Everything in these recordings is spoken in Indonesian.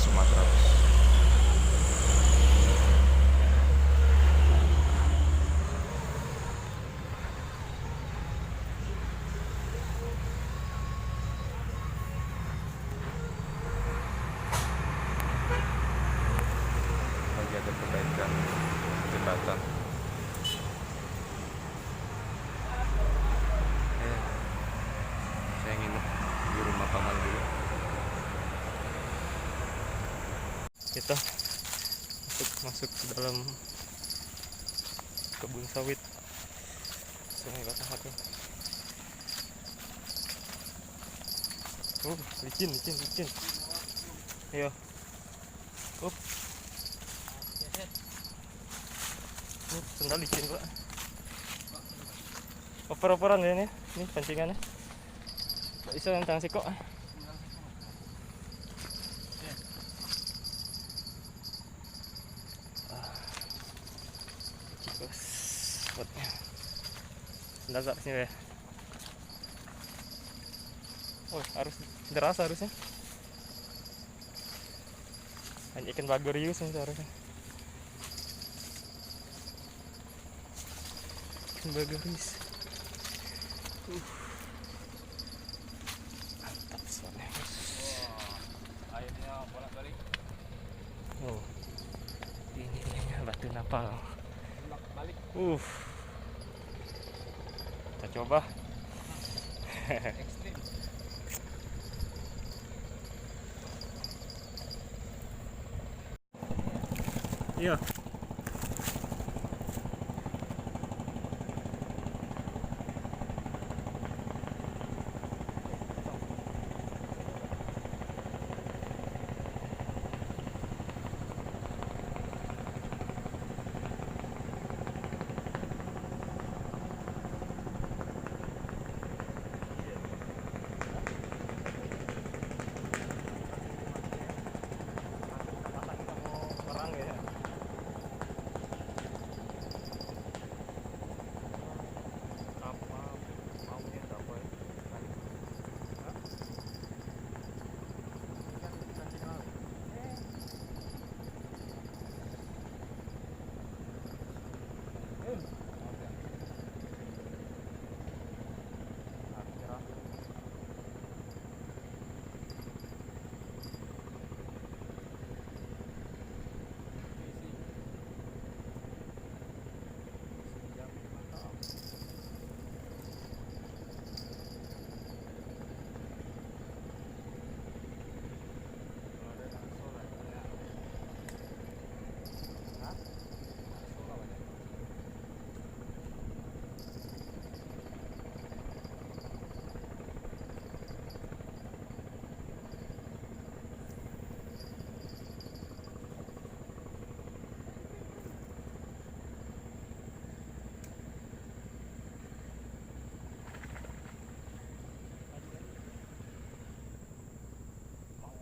Sumatera, Bos. Lagi ada perbaikan jembatan. Saya nginep di rumah paman dulu. Kita masuk ke dalam kebun sawit Sungai Batanghari. Licin. Iya. Sendal licin, Pak. Oper-operan ya ini pancingannya. Bisa tentang siko. Spotnya. Sendal tak sini ya. Harus deras harusnya. Hanya ikan bagorius ini harusnya. Ikan bagorius. Mantap spotnya. Airnya bolak-balik. Ini batu napal. Bolak-balik. Kita coba. Ekstrim. Iya.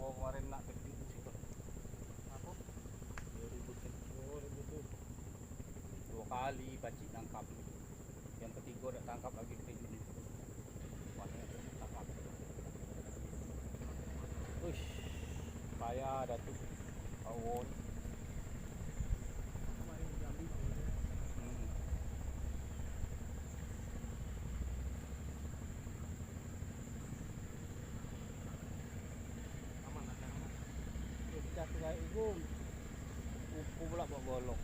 Kemarin nak gede situ. Apa? 2000 dua kali bacik tangkap. Yang ketiga udah tangkap lagi gede ini. Warnanya tangkap. Payah Datuk. Awon. Kayak itu kuku pula bawa golok.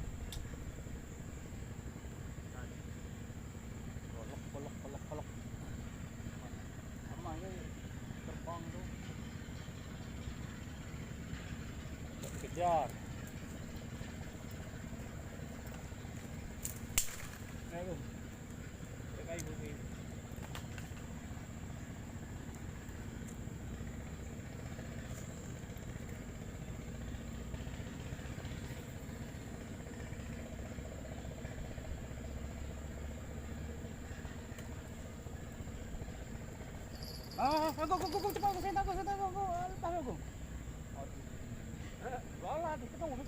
Golok. Sama ini terbang tuh. Kejar. Ayo. Kayak ibu. Go, cepat, saya takut, tahan aku. Bola, ketemu.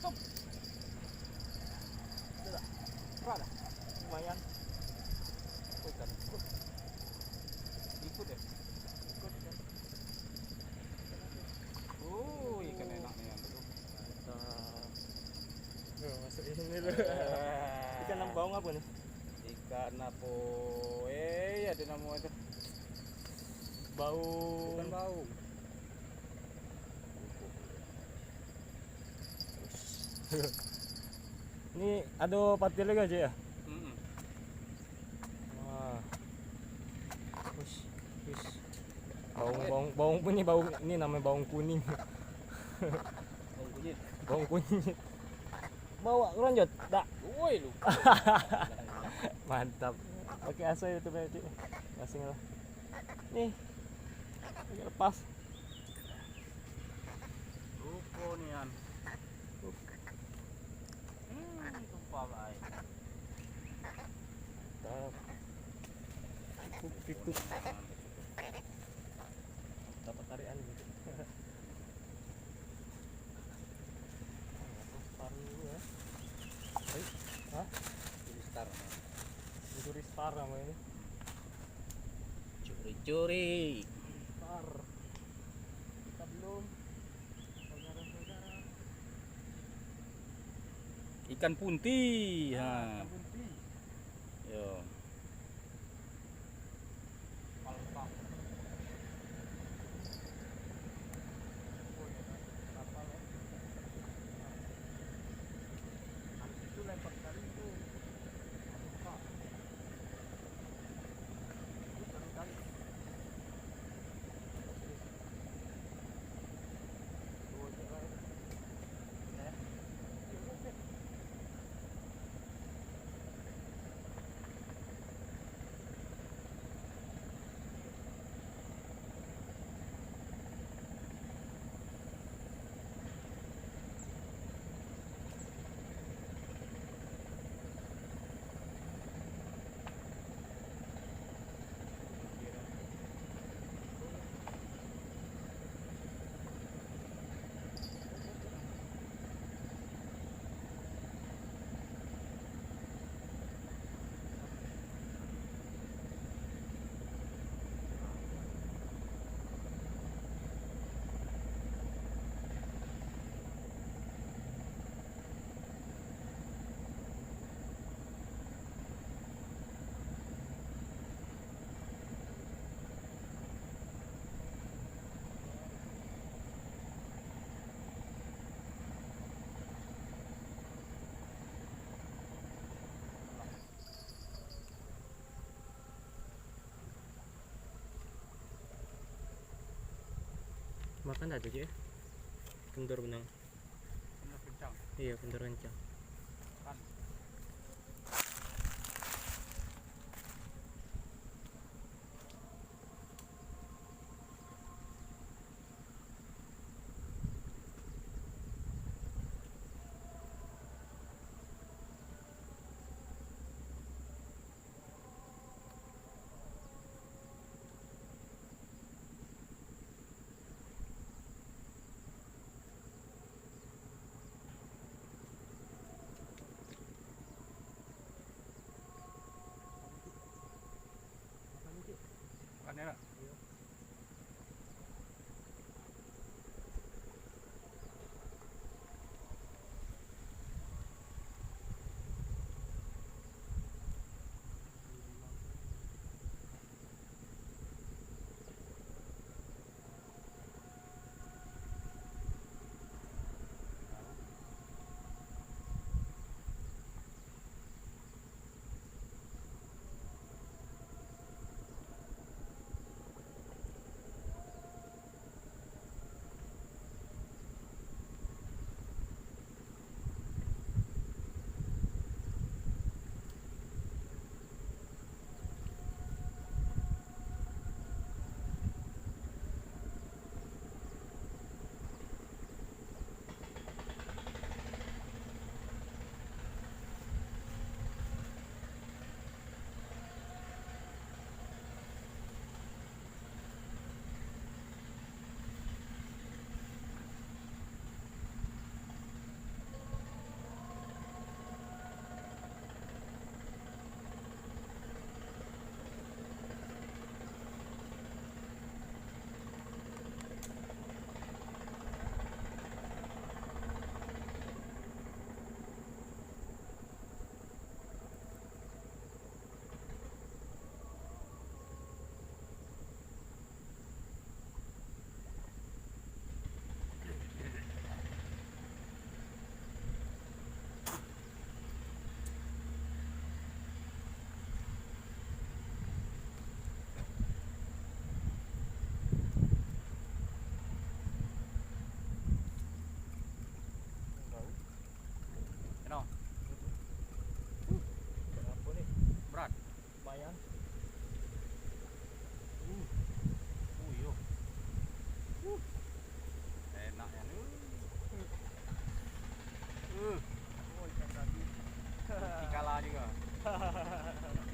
Stop. Sudah. Berada. Lumayan. Ikut deh. apa nih? Ikan apa? Ada nama itu. Bau. Bukan bau. Ini ada patil lagi aja ya? Mm-mm. Wah. Wis, wis. Bawang ini bau ini namanya bawang kuning. Bau kunyit. Bawang kunyit. Bawa lanjut, dak. Woi lu. Mantap. Oke, asa itu berarti. Gasing lah. Nih. Oke, lepas. Rupo nian. Tumpah baik. Mantap. Pikuk. Dapat tarian gitu. Paru ya. Hah? Ini star. Mencuri star namanya ini. Curi-curi. Star. Kita belum. Saudara-saudara. Ikan punti. Ha. Ikan bunti. Yo. Palpa. Oh, ya, kapal ya. Habis itu lempar kali itu. Palpa. Itu baru kali. Dua aja lah ya. Oke. Makan aja ya. Kendor benang. Benar kencang. Iya, kendor kencang. Kan. lumayan. Yo. Enak ya nih. Oh, ikan tadi. Kalah juga.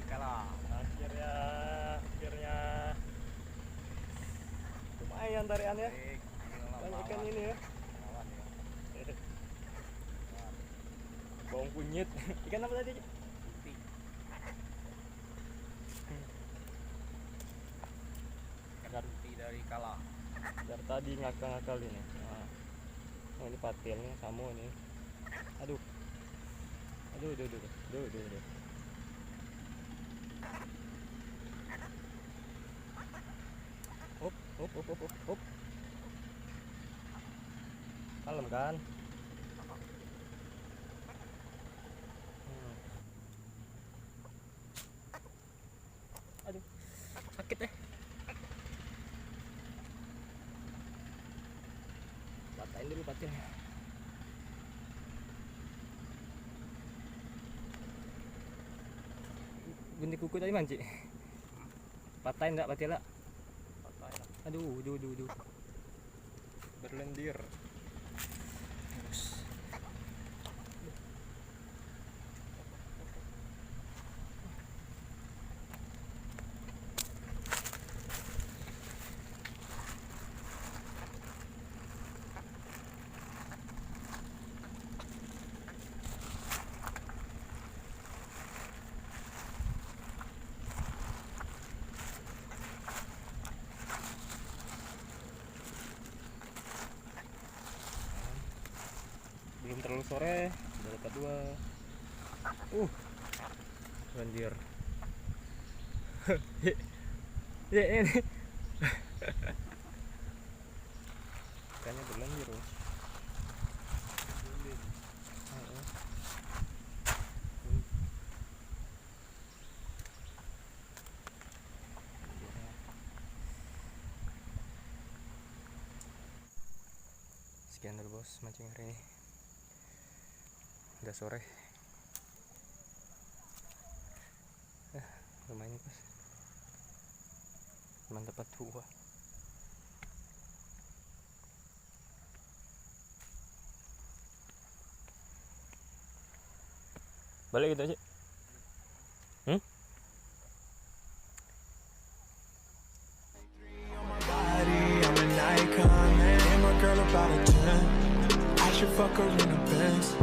Kalah. Akhirnya lumayan tariannya. Banyak ikan ini ya. Bawang kunyit. Ikan apa tadi? Putih. Ikan putih dari Kala. Dari tadi ngakal-ngakal ini. Nah. Oh, ini patilnya kamu nih. Aduh. Aduh. Hop. Kalem kan? Aduh, sakit deh. Patahin dulu patilnya. Bunyi kuku tadi manci. Patahin enggak patilnya? Patah ya. Aduh. Berlendir. Belum terlalu sore, udah dapat 2. Banjir. Ya ini. Ikannya berlanjir loh. Sekian dulu bos mancing hari ini. Udah sore. Lumayan bos. Cuman dapat 2. Balik gitu aja. I'm an icon, and my girl about a 10. I should fuck her in a Benz.